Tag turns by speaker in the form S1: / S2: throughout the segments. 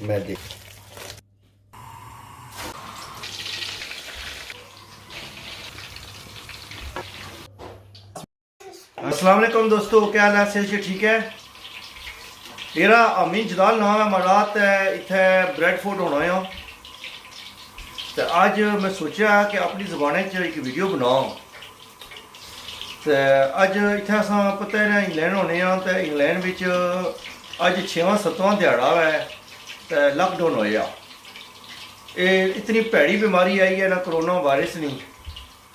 S1: मैं देख। अस्सलाम वालेकुम दोस्तों, क्या हाल है? सेहत ठीक है? मेरा अमीन जलाल नाम है। मैं रात इत्थे ब्रेडफोर्ड होना है। तो अज मैं सोचा कि अपनी जबान च एक वीडियो बनाओ। तो अज इत्थे अस पता है इंग्लैंड होने, तो इंग्लैंड विच अज 6वां-7वां दिहाड़ा है तो लॉकडाउन होया। ये इतनी भैड़ी बीमारी आई है ना, करोना वायरस नहीं,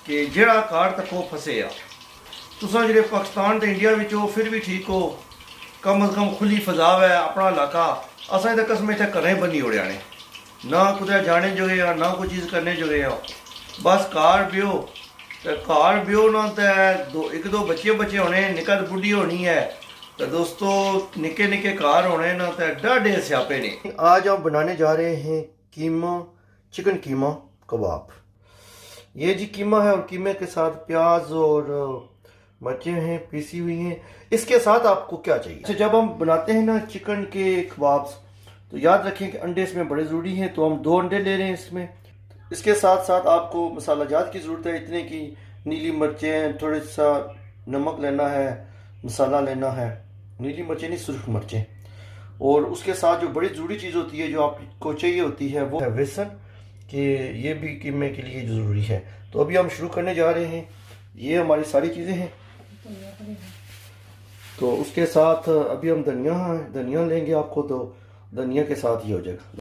S1: कि जेड़ा कार तक वो फसे आ। तुसां जेह्ड़े पाकिस्तान ते इंडिया विच हो फिर भी ठीक हो, कम अज कम खुली फजा है अपना इलाका। असें तो कसम इत्थे घरें बनी ओड़िया ने, ना कुदै जाने जोगे आ ना कोई चीज़ करने जोगे आ। बस घर ब्यो ते घर ब्यो ना, तो एक दो बच्चे होने, निक्का बुढ़ी होनी है। तो दोस्तों निक्के निक्के घर होने ना, तो डाढे स्यापे ने। आज हम बनाने जा रहे हैं कीमा, चिकन कीमा कबाब। ये जी कीमा है और कीमे के साथ प्याज और मिर्चें हैं पीसी हुई हैं। इसके साथ आपको क्या चाहिए? अच्छा, जब हम बनाते हैं ना चिकन के कबाब्स, तो याद रखें कि अंडे इसमें बड़े ज़रूरी हैं। तो हम 2 अंडे ले रहे हैं इसमें। इसके साथ साथ आपको मसाला जात की ज़रूरत है, इतने की नीली मिर्चें, थोड़ा सा नमक लेना है, मसाला लेना है, नीली मिर्चें नहीं सुर्ख मिर्चें। और उसके साथ जो बड़ी ज़रूरी चीज़ होती है जो आपको चाहिए होती है वो है बेसन, कि ये भी कीमे के लिए ज़रूरी है। तो अभी हम शुरू करने जा रहे हैं। ये हमारी सारी चीज़ें हैं। तो उसके साथ अभी हम धनिया लेंगे। आपको तो धनिया के साथ ही हो जाएगा।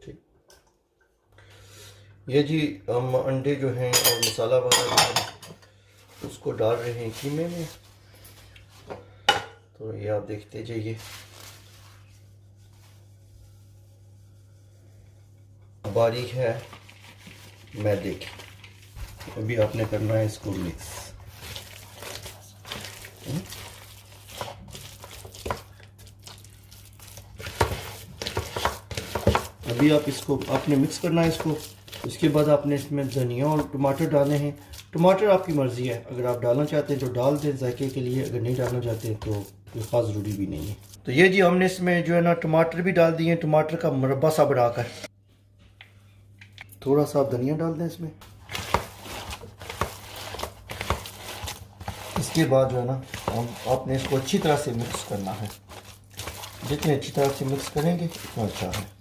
S1: ठीक, ये जी हम अंडे जो हैं और मसाला वगैरह जो है उसको डाल रहे हैं कीमे में। तो ये आप देखते जाइए। बारीक है मैदे की। अभी आपने करना है इसको मिक्स। अभी आप इसको आपने मिक्स करना है इसको। इसके बाद आपने इसमें धनिया और टमाटर डालने हैं। टमाटर आपकी मर्ज़ी है, अगर आप डालना चाहते हैं तो डाल दें जायके के लिए, अगर नहीं डालना चाहते हैं तो कोई ख़ास ज़रूरी भी नहीं है। तो ये जी हमने इसमें जो है ना टमाटर भी डाल दिए, टमाटर का मुरब्बा सा बनाकर। थोड़ा सा आप धनिया डाल दें इसमें। इसके बाद जो है ना आपने इसको अच्छी तरह से मिक्स करना है। जितनी अच्छी तरह से मिक्स करेंगे उतना अच्छा है।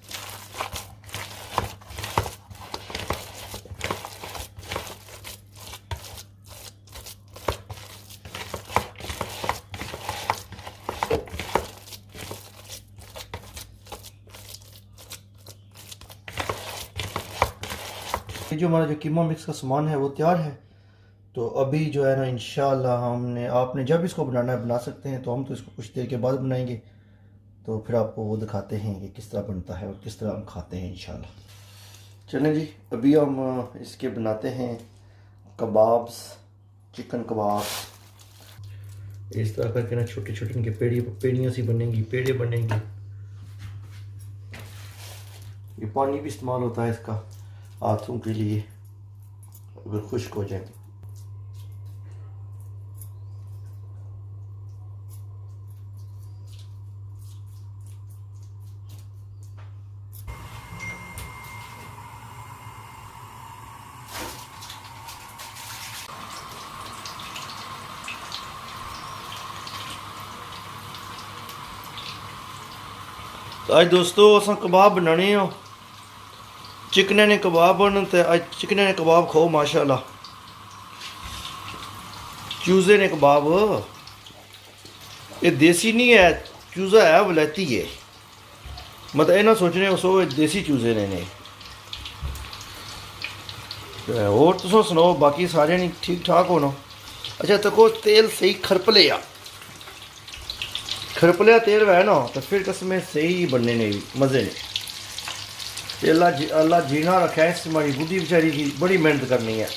S1: ये जो हमारा जो कीमा मिक्स का सामान है वो तैयार है। तो अभी जो है ना इंशाल्लाह आपने जब इसको बनाना है बना सकते हैं। तो हम तो इसको कुछ देर के बाद बनाएंगे, तो फिर आपको वो दिखाते हैं कि किस तरह बनता है और किस तरह हम खाते हैं इंशाल्लाह। चलें जी, अभी हम इसके बनाते हैं कबाब्स, चिकन कबाब्स। इस तरह करके ना छोटे छोटे इनके पेड़ियाँ सी बनेंगी, पेड़े बनेंगे। ये पानी भी इस्तेमाल होता है इसका हाथों के लिए अगर खुश्क हो जाए। तो आज दोस्तों अस कबाब बनाने हो, चिकने ने कबाब बन। तो आज चिकने ने कबाब खाओ माशाल्लाह। चूजे ने कबाब, ये देसी नहीं है, चूजा है वलैती है। मतलब ये ना सोचने उसो देसी चूजे ने और तुम सुनाओ बाकी सारे नहीं ठीक ठाक होना। अच्छा तको तेल सही खरपलिया तेल है ना, तो फिर कसमें सही बनने ने मज़े ने। अल्लाह जीना रखा है इस हमारी बुद्धि बेचारी की, बड़ी मेहनत करनी है।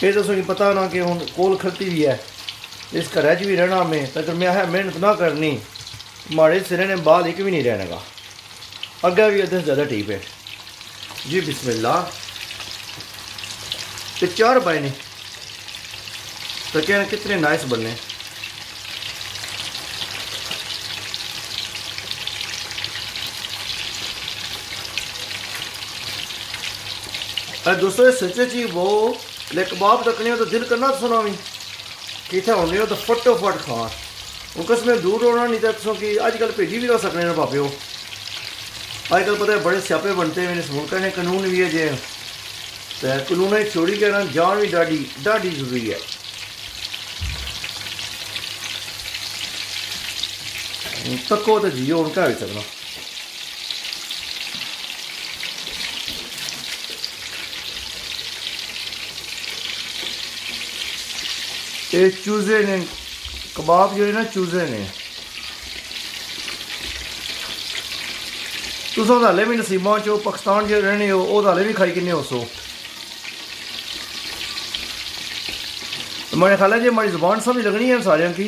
S1: ये तो पता ना कि हूँ कोल खड़ती भी है, इस घर च भी रहना हमें। तो अगर मैं मेहनत ना करनी, माड़े सिरे ने बाल एक भी नहीं रहने का। अग्गे भी अद्धे से ज़्यादा ठीक है जी। बिस्मिल्लाह। तो 4 पाए ने तो क्या कितने नाइस बनने। दोस्तों सच्चे जी वो ले कबाब तकने हो तो दिल करना तो सुना भी कि इतना होने हो तो फटोफट खा उनका में दूर होना नहीं तो कि अजकल भेजी भी रह सकने ना पापे हो। अजकल पता है बड़े स्यापे बनते हैं मेरे मुल्क ने कानून भी है जे तो कानून छोड़ी के ना जान भी डाढ़ी डाढ़ी जरूरी है। तको तो जियो उनका भी सकना। ये चूजे ने कबाब जो है ना चूजे ने तुस हाले भी नसीबा चो पाकिस्तान जो रहने हो हाले भी खाई किन्ने हो सो। मेरे ख्याल है जी हमारी जुबान समझ लगनी है सारे की।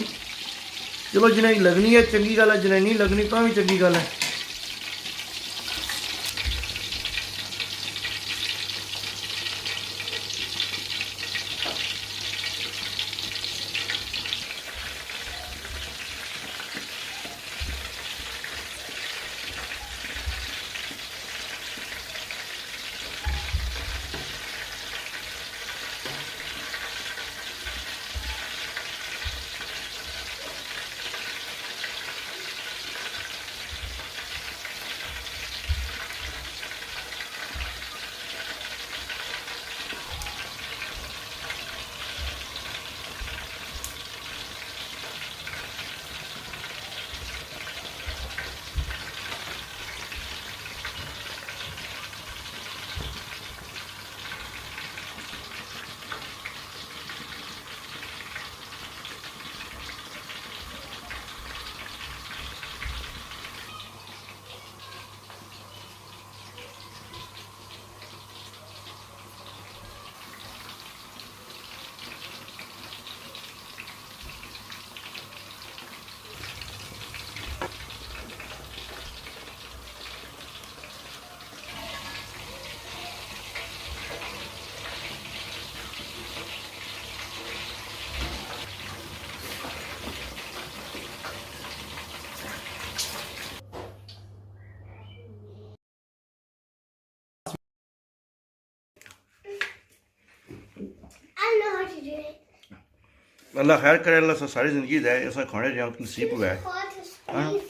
S1: चलो जिन्हें लगनी है चंगी गल है जिन्हें नहीं लगनी तो भी चंगी गल है। अल्लाह खैर करे अल्लाह सारी जिंदगी दे ऐसा खाने जो नसीब हुआ है।